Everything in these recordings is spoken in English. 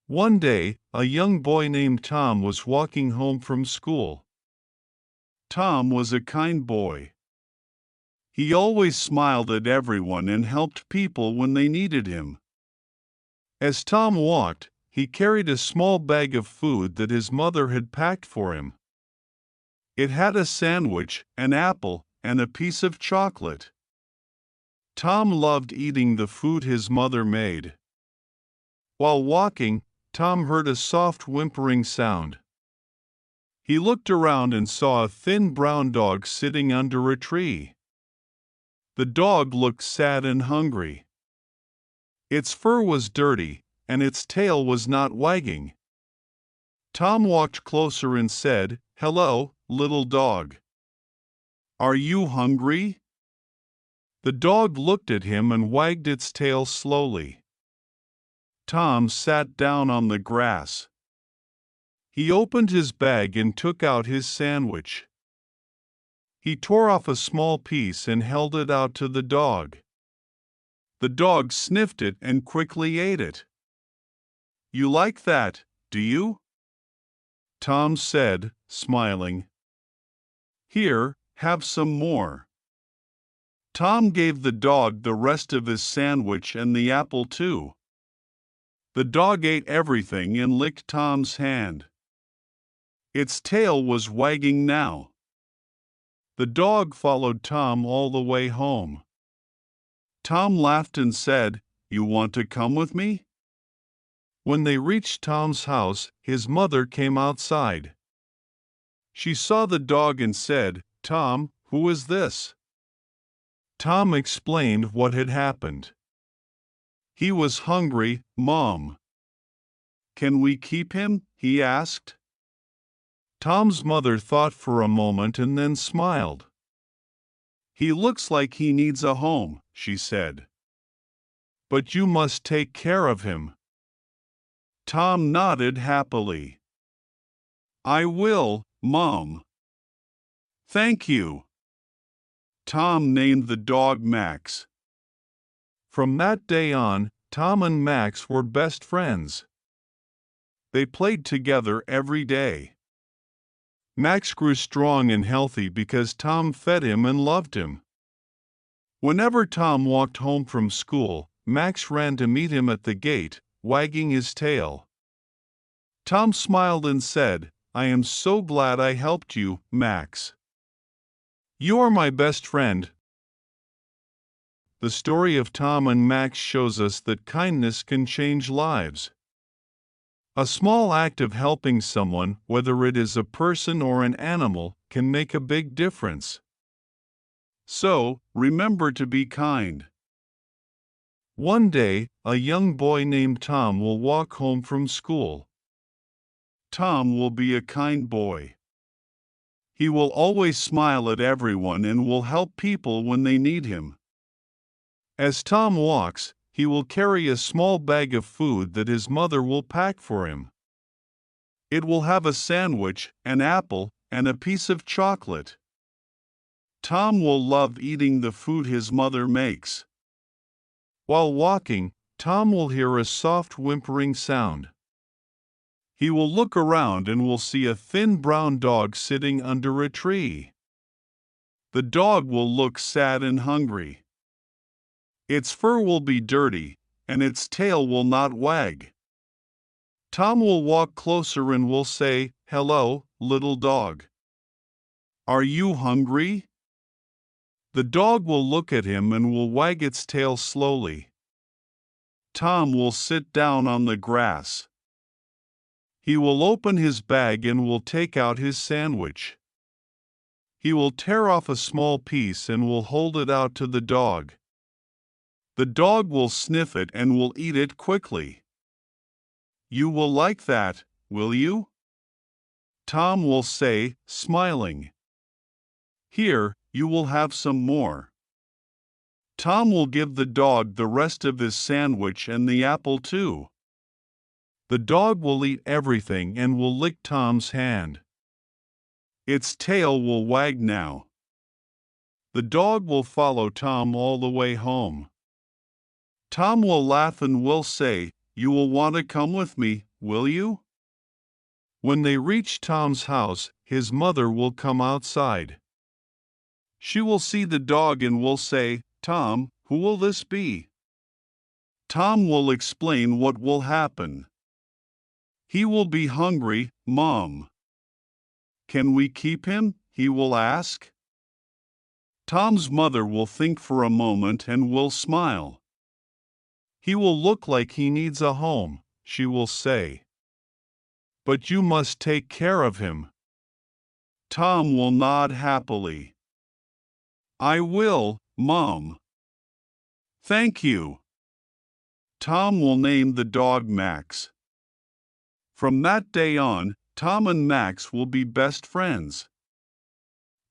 One day, a young boy named Tom was walking home from school. Tom was a kind boy. He always smiled at everyone and helped people when they needed him. As Tom walked, he carried a small bag of food that his mother had packed for him. It had a sandwich, an apple, and a piece of chocolate. Tom loved eating the food his mother made. While walking, Tom heard a soft whimpering sound. He looked around and saw a thin brown dog sitting under a tree. The dog looked sad and hungry. Its fur was dirty, and its tail was not wagging. Tom walked closer and said, "Hello, little dog. Are you hungry?" The dog looked at him and wagged its tail slowly. Tom sat down on the grass. He opened his bag and took out his sandwich. He tore off a small piece and held it out to the dog. The dog sniffed it and quickly ate it. "You like that, do you?" Tom said, smiling. "Here, have some more." Tom gave the dog the rest of his sandwich and the apple too. The dog ate everything and licked Tom's hand. Its tail was wagging now. The dog followed Tom all the way home. Tom laughed and said, "You want to come with me?" When they reached Tom's house, his mother came outside. She saw the dog and said, "Tom, who is this?" Tom explained what had happened. "He was hungry, Mom." "Can we keep him?" he asked. Tom's mother thought for a moment and then smiled. "He looks like he needs a home," she said. "But you must take care of him." Tom nodded happily. "I will, Mom." "Thank you." Tom named the dog Max. From that day on, Tom and Max were best friends. They played together every day. Max grew strong and healthy because Tom fed him and loved him. Whenever Tom walked home from school, Max ran to meet him at the gate, wagging his tail. Tom smiled and said, "I am so glad I helped you, Max. You are my best friend." The story of Tom and Max shows us that kindness can change lives. A small act of helping someone, whether it is a person or an animal, can make a big difference. So, remember to be kind. One day, a young boy named Tom will walk home from school. Tom will be a kind boy. He will always smile at everyone and will help people when they need him. As Tom walks, he will carry a small bag of food that his mother will pack for him. It will have a sandwich, an apple, and a piece of chocolate. Tom will love eating the food his mother makes. While walking, Tom will hear a soft whimpering sound. He will look around and will see a thin brown dog sitting under a tree. The dog will look sad and hungry. Its fur will be dirty, and its tail will not wag. Tom will walk closer and will say, "Hello, little dog. Are you hungry?" The dog will look at him and will wag its tail slowly. Tom will sit down on the grass. He will open his bag and will take out his sandwich. He will tear off a small piece and will hold it out to the dog. The dog will sniff it and will eat it quickly. "You will like that, will you?" Tom will say, smiling. "Here, you will have some more." Tom will give the dog the rest of his sandwich and the apple too. The dog will eat everything and will lick Tom's hand. Its tail will wag now. The dog will follow Tom all the way home. Tom will laugh and will say, "You will want to come with me, will you? When they reach Tom's house, his mother will come outside. She will see the dog and will say, "Tom, who will this be?" Tom will explain what will happen. "He will be hungry, Mom." "Can we keep him?" he will ask. Tom's mother will think for a moment and will smile. "He will look like he needs a home," she will say. "But you must take care of him." Tom will nod happily. "I will, Mom." "Thank you." Tom will name the dog Max. From that day on, Tom and Max will be best friends.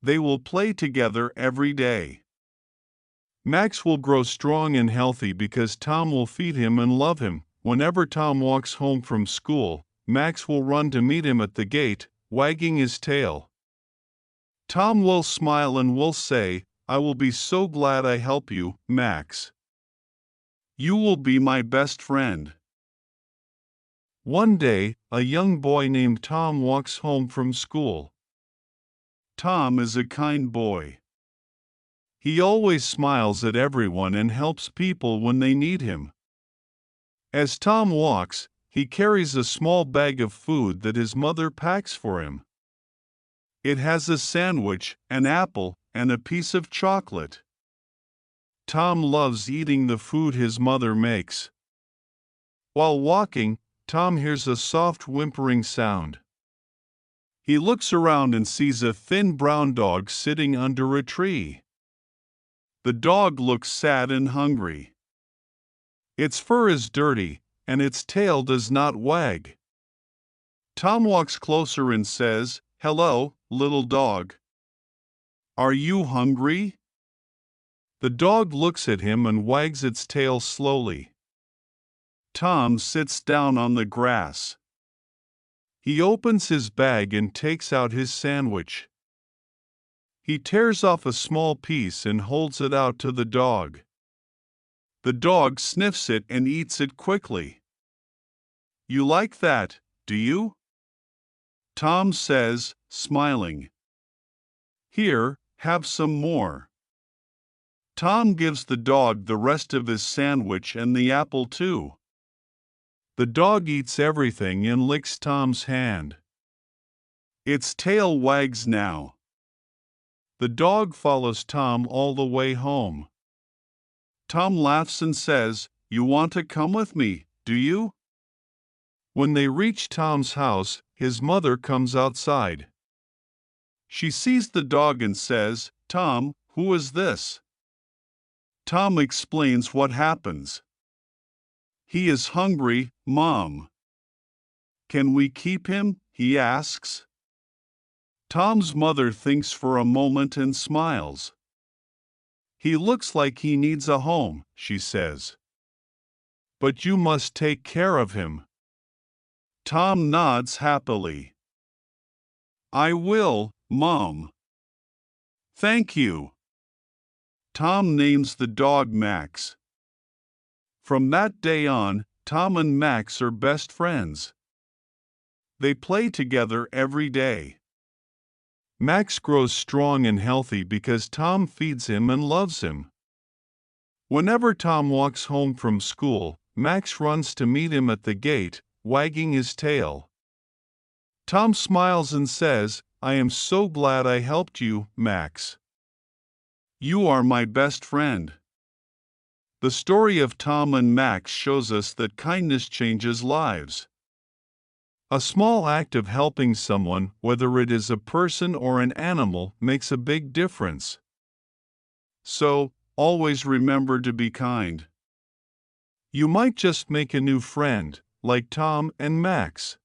They will play together every day. Max will grow strong and healthy because Tom will feed him and love him. Whenever Tom walks home from school, Max will run to meet him at the gate, wagging his tail. Tom will smile and will say, "I will be so glad I help you, Max. You will be my best friend." One day, a young boy named Tom walks home from school. Tom is a kind boy. He always smiles at everyone and helps people when they need him. As Tom walks, he carries a small bag of food that his mother packs for him. It has a sandwich, an apple, and a piece of chocolate. Tom loves eating the food his mother makes. While walking, Tom hears a soft whimpering sound. He looks around and sees a thin brown dog sitting under a tree. The dog looks sad and hungry. Its fur is dirty, and its tail does not wag. Tom walks closer and says, "Hello, little dog. Are you hungry?" The dog looks at him and wags its tail slowly. Tom sits down on the grass. He opens his bag and takes out his sandwich. He tears off a small piece and holds it out to the dog. The dog sniffs it and eats it quickly. "You like that, do you?" Tom says, smiling. "Here, have some more." Tom gives the dog the rest of his sandwich and the apple too. The dog eats everything and licks Tom's hand. Its tail wags now. The dog follows Tom all the way home. Tom laughs and says, "You want to come with me, do you?" When they reach Tom's house, his mother comes outside. She sees the dog and says, "Tom, who is this?" Tom explains what happens. "He is hungry, Mom." "Can we keep him?" he asks. Tom's mother thinks for a moment and smiles. "He looks like he needs a home," she says. "But you must take care of him." Tom nods happily. "I will, Mom." "Thank you." Tom names the dog Max. From that day on, Tom and Max are best friends. They play together every day. Max grows strong and healthy because Tom feeds him and loves him. Whenever Tom walks home from school, Max runs to meet him at the gate, wagging his tail. Tom smiles and says, "I am so glad I helped you, Max. You are my best friend." The story of Tom and Max shows us that kindness changes lives. A small act of helping someone, whether it is a person or an animal, makes a big difference. So, always remember to be kind. You might just make a new friend, like Tom and Max.